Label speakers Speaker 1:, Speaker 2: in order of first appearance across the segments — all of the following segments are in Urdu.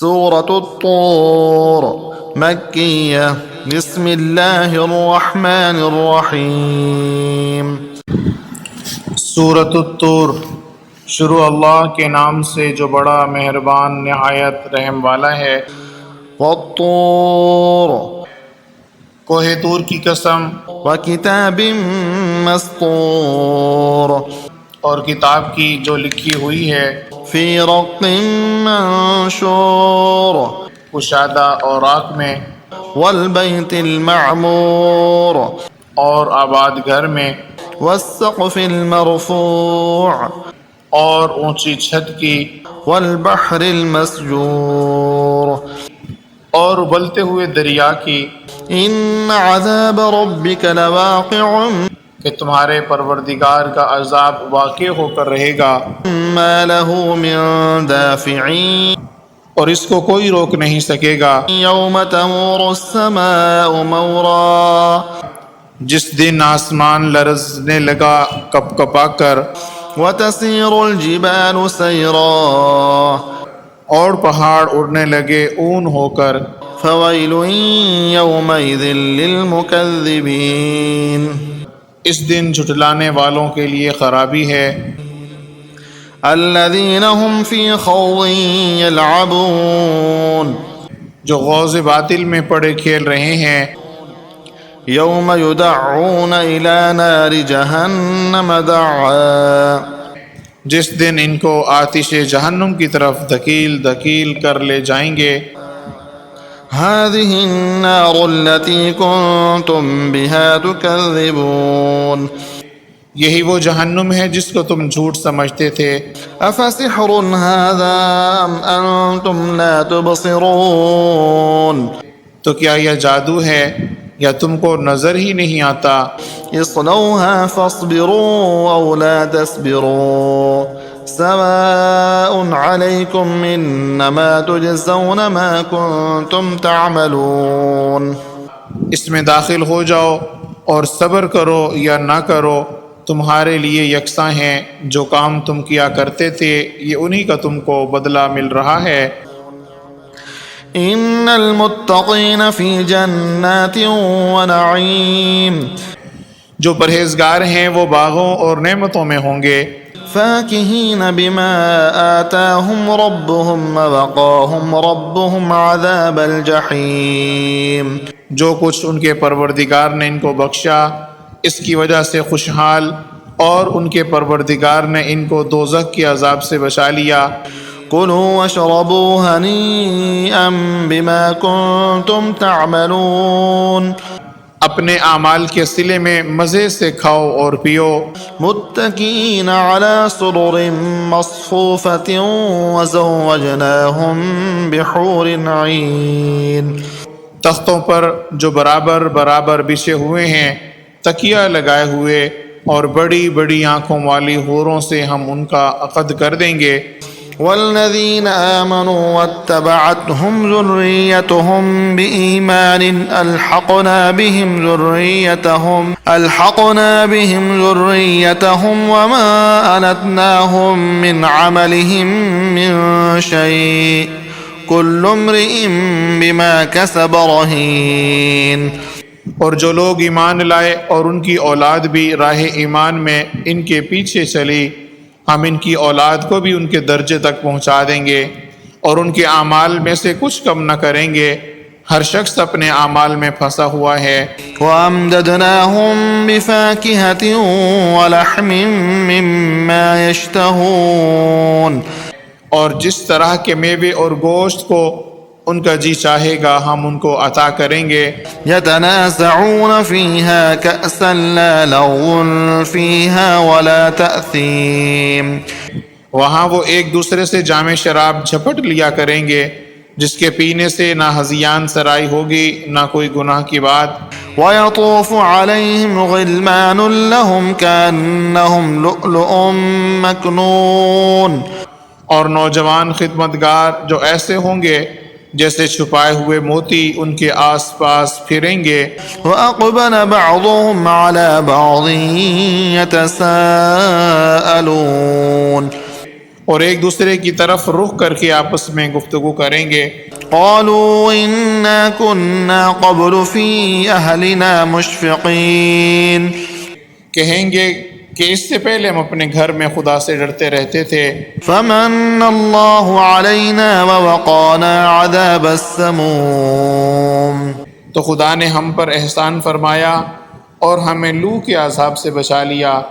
Speaker 1: سورة الطور مکیہ بسم اللہ الرحمن الرحیم۔
Speaker 2: سورۃ الطور شروع اللہ کے نام سے جو بڑا مہربان نہایت رحم والا ہے۔
Speaker 1: والطور
Speaker 2: کوہ طور کی قسم،
Speaker 1: وکتاب مسطور
Speaker 2: اور کتاب کی جو لکھی ہوئی ہے،
Speaker 1: فی رق منشور
Speaker 2: کشادہ اوراق میں،
Speaker 1: والبیت المعمور
Speaker 2: اور آباد گھر میں،
Speaker 1: والسقف المرفوع
Speaker 2: اور اونچی چھت کی،
Speaker 1: والبحر المسجور
Speaker 2: اور ابلتے ہوئے دریا کی،
Speaker 1: ان عذاب ربک لواقع
Speaker 2: کہ تمہارے پروردگار کا عذاب واقع ہو کر رہے گا،
Speaker 1: ما له من دافعین
Speaker 2: اور اس کو کوئی روک نہیں سکے گا۔
Speaker 1: یوم تمور السماء مورا
Speaker 2: جس دن آسمان لرزنے لگا کپ کپا کر،
Speaker 1: وتسیر الجبال سیرا
Speaker 2: اور پہاڑ اڑنے لگے اون ہو کر،
Speaker 1: فویل یومئذ للمکذبین
Speaker 2: اس دن جھٹلانے والوں کے لیے خرابی ہے۔
Speaker 1: الذین هم فی خوض یلعبون
Speaker 2: جو غوض باطل میں پڑے کھیل رہے ہیں،
Speaker 1: یوم یدعون الی نار جہنم دعا
Speaker 2: جس دن ان کو آتش جہنم کی طرف دھکیل دھکیل کر لے جائیں گے۔
Speaker 1: هذه النار التي كنتم بها تكذبون
Speaker 2: یہی وہ جہنم ہے جس کو تم جھوٹ سمجھتے تھے۔
Speaker 1: افسحر هذا ام انتم لا تبصرون
Speaker 2: تو کیا یہ جادو ہے یا تم کو نظر ہی نہیں آتا؟
Speaker 1: اصلوها فاصبروا او لا تصبروا سواء عليكم انما تجزون ما كنتم تعملون
Speaker 2: اس میں داخل ہو جاؤ اور صبر کرو یا نہ کرو، تمہارے لیے یکساں ہیں، جو کام تم کیا کرتے تھے یہ انہی کا تم کو بدلہ مل رہا ہے۔
Speaker 1: ان المتقین فی جنات ونعیم
Speaker 2: جو پرہیزگار ہیں وہ باغوں اور نعمتوں میں ہوں گے،
Speaker 1: فاکہین بما آتاہم ربهم ووقاہم ربهم عذاب الجحیم
Speaker 2: جو کچھ ان کے پروردگار نے ان کو بخشا اس کی وجہ سے خوشحال، اور ان کے پروردگار نے ان کو دوزخ کے عذاب سے بچا لیا۔
Speaker 1: کلوا واشربوا ہنیئا بما کنتم تعملون
Speaker 2: اپنے اعمال کے صلے میں مزے سے کھاؤ اور پیو،
Speaker 1: متکئین علی سرر مصفوفۃ وزوجناہم بحور عین
Speaker 2: تختوں پر جو برابر برابر بچھے ہوئے ہیں، تکیہ لگائے ہوئے، اور بڑی بڑی آنکھوں والی حوروں سے ہم ان کا عقد کر دیں گے۔
Speaker 1: والذین آمنوا واتبعتهم ذریتهم بإیمان الحقنا بهم ذریتهم وما ألتناهم من عملهم من شیء کل امرئ بما کسب رہین
Speaker 2: اور جو لوگ ایمان لائے اور ان کی اولاد بھی راہ ایمان میں ان کے پیچھے چلی، ہم ان کی اولاد کو بھی ان کے درجے تک پہنچا دیں گے اور ان کے اعمال میں سے کچھ کم نہ کریں گے۔ ہر شخص اپنے اعمال میں پھنسا ہوا ہے۔
Speaker 1: وَأَمْدَدْنَاهُمْ بِفَاكِهَةٍ وَلَحْمٍ مِّمَّا يَشْتَهُونَ
Speaker 2: اور جس طرح کے میوے اور گوشت کو ان کا جی چاہے گا ہم ان کو عطا کریں گے۔
Speaker 1: يَتَنَازَعُونَ فِيهَا كَأْسًا لَا لَغْوٌ فِيهَا وَلَا تَأْثِيمٌ
Speaker 2: وہاں وہ ایک دوسرے سے جام شراب جھپٹ لیا کریں گے جس کے پینے سے نہ ہذیان سرائی ہوگی نہ کوئی گناہ کی بات۔
Speaker 1: وَيَطُوفُ عَلَيْهِمْ غِلْمَانٌ لَهُمْ كَأَنَّهُمْ لُؤْلُؤٌ مَّكْنُونٌ
Speaker 2: اور نوجوان خدمتگار جو ایسے ہوں گے جیسے چھپائے ہوئے موتی ان کے آس پاس پھریں گے۔
Speaker 1: وَأَقْبَلَ بَعْضُهُمْ عَلَى بَعْضٍ يَتَسَاءَلُونَ
Speaker 2: اور ایک دوسرے کی طرف رخ کر کے آپس میں گفتگو کریں گے۔
Speaker 1: قالوا إنا كنا قبل في أهلنا مشفقين
Speaker 2: کہیں گے کہ اس سے پہلے ہم اپنے گھر میں خدا سے ڈرتے رہتے تھے۔
Speaker 1: فمن الله علينا ووقانا عذاب السموم
Speaker 2: تو خدا نے ہم پر احسان فرمایا اور ہمیں لو کے عذاب سے بچا لیا۔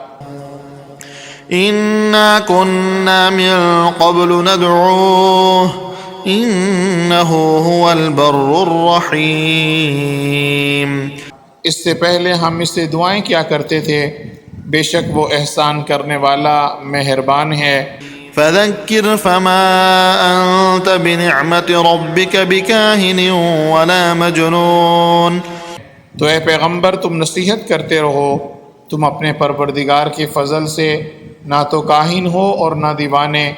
Speaker 1: إنا كنا من قبل ندعوه إنه هو البر الرحيم
Speaker 2: اس سے پہلے ہم اس سے دعائیں کیا کرتے تھے، بے شک وہ احسان کرنے والا مہربان ہے۔
Speaker 1: فذكر فما أنت بنعمة ربك بكاهن ولا مجنون
Speaker 2: تو اے پیغمبر تم نصیحت کرتے رہو، تم اپنے پروردگار کے فضل سے نہ تو کاہن ہو اور نہ دیوانے۔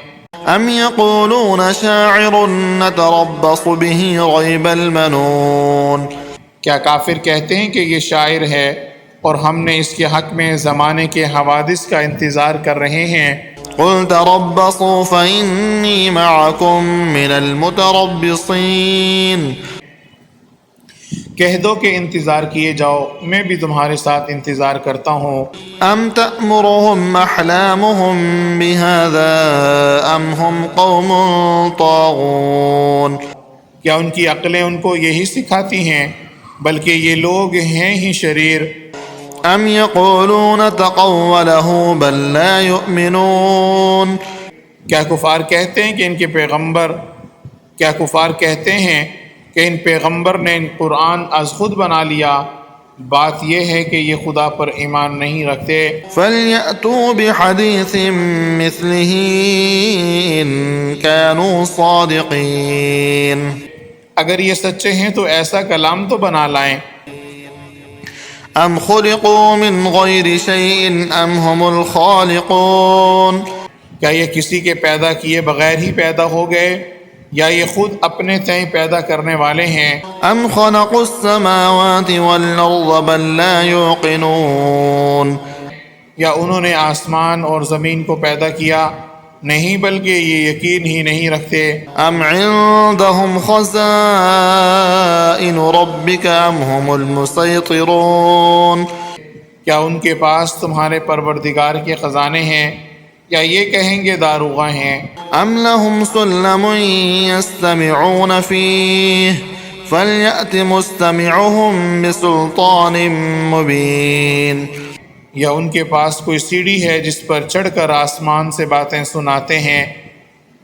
Speaker 1: أم يقولون شاعر نتربص به ريب المنون
Speaker 2: کیا کافر کہتے ہیں کہ یہ شاعر ہے اور ہم نے اس کے حق میں زمانے کے حوادث کا انتظار کر رہے ہیں۔
Speaker 1: قل تربصوا فإني معكم من المتربصين
Speaker 2: کہہ دو کہ انتظار کیے جاؤ، میں بھی تمہارے ساتھ انتظار کرتا ہوں۔
Speaker 1: أم تأمرهم أحلامهم بهذا أم هم قوم طاغون
Speaker 2: کیا ان کی عقلیں ان کو یہی سکھاتی ہیں، بلکہ یہ لوگ ہیں ہی شریر۔
Speaker 1: أم يقولون تقوله بل لا يؤمنون
Speaker 2: کیا کفار کہتے ہیں کہ ان پیغمبر نے ان قرآن از خود بنا لیا؟ بات یہ ہے کہ یہ خدا پر ایمان نہیں رکھتے۔
Speaker 1: فليأتوا بحديث مثله إن كانوا صادقين
Speaker 2: اگر یہ سچے ہیں تو ایسا کلام تو بنا لائیں۔
Speaker 1: أم خلقوا من غير شيء أم هم الخالقون
Speaker 2: کیا یہ کسی کے پیدا کیے بغیر ہی پیدا ہو گئے یا یہ خود اپنے تئیں پیدا کرنے والے ہیں؟
Speaker 1: أم خلقوا السماوات والأرض بل لا يوقنون
Speaker 2: یا انہوں نے آسمان اور زمین کو پیدا کیا؟ نہیں، بلکہ یہ یقین ہی نہیں رکھتے۔
Speaker 1: أم عندهم خزائن ربك أم هم المسيطرون
Speaker 2: کیا ان کے پاس تمہارے پروردگار کے خزانے ہیں یا یہ کہیں گے داروغہ ہیں؟
Speaker 1: أم لهم سلم يستمعون فيه فليأت مستمعهم بسلطان مبين
Speaker 2: یا ان کے پاس کوئی سیڑھی ہے جس پر چڑھ کر آسمان سے باتیں سناتے ہیں،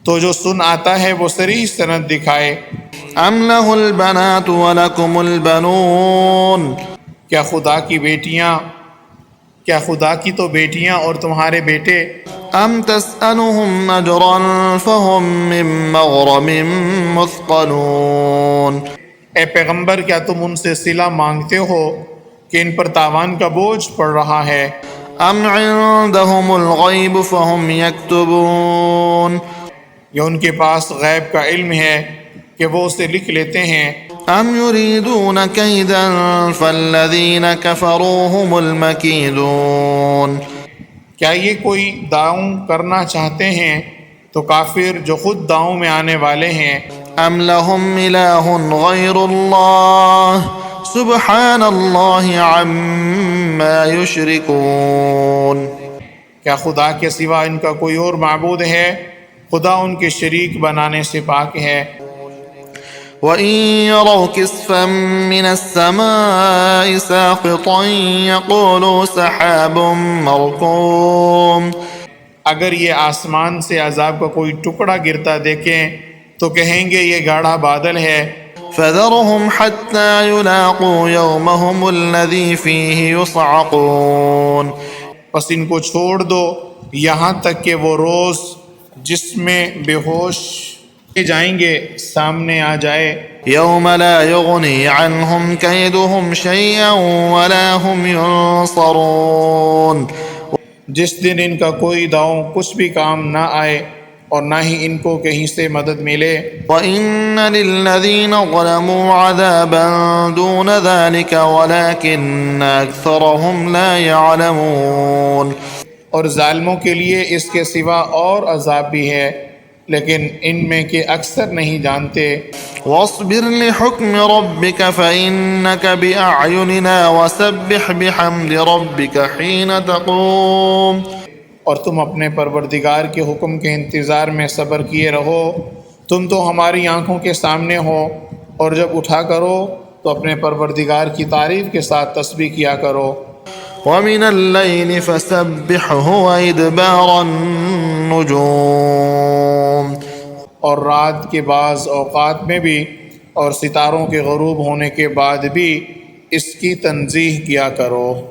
Speaker 2: تو جو سن آتا ہے وہ صریح سند دکھائے۔
Speaker 1: أم له البنات ولكم البنون
Speaker 2: کیا خدا کی تو بیٹیاں اور تمہارے بیٹے؟
Speaker 1: أم تسألهم أجرا فهم من مغرم مثقلون
Speaker 2: اے پیغمبر کیا تم ان سے صلہ مانگتے ہو کہ ان پر تاوان کا بوجھ پڑ رہا ہے؟
Speaker 1: أم عندهم الغيب فهم يكتبون
Speaker 2: یا ان کے پاس غیب کا علم ہے کہ وہ اسے لکھ لیتے ہیں؟
Speaker 1: أم يريدون كيدا فالذين كفروا هم المكيدون
Speaker 2: کیا یہ کوئی داؤں کرنا چاہتے ہیں تو کافر جو خود داؤں میں آنے والے ہیں۔
Speaker 1: أم لهم إله غير الله سبحان الله عما يشركون
Speaker 2: کیا خدا کے سوا ان کا کوئی اور معبود ہے؟ خدا ان کے شریک بنانے سے پاک ہے۔
Speaker 1: وإن يروا كسفا من السماء ساقطا يقولوا سحاب مركوم
Speaker 2: اگر یہ آسمان سے عذاب کا کوئی ٹکڑا گرتا دیکھیں تو کہیں گے یہ گاڑھا بادل ہے۔
Speaker 1: فذرهم حتى يلاقوا يومهم الذي فيه يصعقون
Speaker 2: پس ان کو چھوڑ دو یہاں تک کہ وہ روز جس میں بے ہوش جائیں گے سامنے آ جائے۔
Speaker 1: يوم لا يغني عنهم كيدهم شيئا ولا هم ينصرون
Speaker 2: جس دن ان کا کوئی داؤں کچھ بھی کام نہ آئے اور نہ ہی ان کو کہیں سے مدد ملے۔
Speaker 1: وَإِنَّ لِلَّذِينَ ظَلَمُوا عَذَابًا دُونَ ذَلِكَ وَلَكِنَّ أَكْثَرَهُمْ لَا يَعْلَمُونَ
Speaker 2: اور ظالموں کے لیے اس کے سوا اور عذاب بھی ہے، لیکن ان میں کے اکثر نہیں جانتے۔
Speaker 1: واصبر لحكم ربك فإنك بأعيننا وسبح بحمد ربك حين تقوم۔
Speaker 2: اور تم اپنے پروردگار کے حکم کے انتظار میں صبر کیے رہو، تم تو ہماری آنکھوں کے سامنے ہو، اور جب اٹھا کرو تو اپنے پروردگار کی تعریف کے ساتھ تسبیح کیا کرو۔
Speaker 1: ومن الليل فسبحه وإدبار النجوم،
Speaker 2: اور رات کے بعض اوقات میں بھی اور ستاروں کے غروب ہونے کے بعد بھی اس کی تنزیہ کیا کرو۔